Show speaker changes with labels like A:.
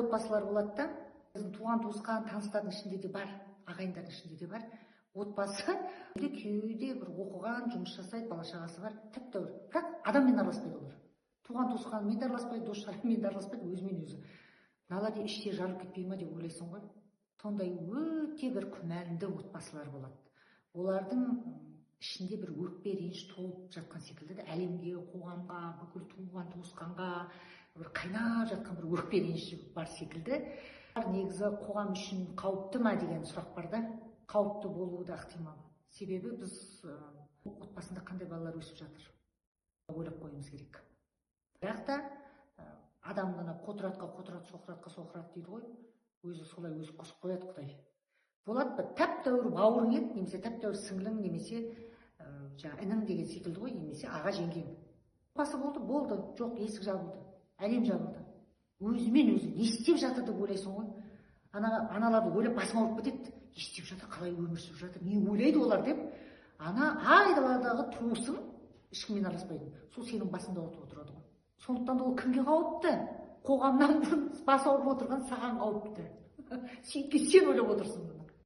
A: отбасылар болады да, біздің туған туысқан таныстардың ішінде де бар, ағайындардың ішінде де бар. Отбасы күйеуде бір оқыған, жұмыс жасайды, бала шағасы бар, тәп-тәуір. Бірақ адаммен араласпайды олар. Туған туысқанымен де араласпайды, достарымен де араласпайды, өзімен өзі. Нала де іште жарылып кетпей ма деп ойлайсың ғой. Сондай өте бір күмәнді отбасылар болады. Олардың ішінде бір өкпе реніш толып жатқан секілді, әлемге, қоғамға, бүкіл туған туысқанға бір қайнап жатқан бір өкпе реніш бар секілді. Негізі қоғам үшін қауіпті ма деген сұрақ бар да. Қауіпті болуы да ықтимал. Себебі біз отбасында қандай балалар өсіп жатыр, ойлап қоюымыз керек. Бірақ та адамды қотыратқа қотырат, соқыратқа соқырат дейді ғой. Өзі солай өзі қосып қояды Құдай. Болады бір тәп-тәуір бауырың еді, немесе тәп-тәуір сіңлің, немесе інің деген секілді ғой, немесе аға жеңгең. Отбасы болды, жоқ, есік жабылды, әлем жабылды. Өзімен өзі не істеп жатыр деп ойлайсың ғой. Аналарды ойлап басым ауырып кетеді. Не істеп жатыр, қалай өмір сүріп жатыр, не ойлайды олар деп. Айдаладағы туысың ешкіммен араласпайды. Сол сенің басыңда отырады ғой. Сондықтан ол кімге қауіпті? Қоғамнан бұрын бас ауырып отырған саған қауіпті. Сен ойлап отырсың.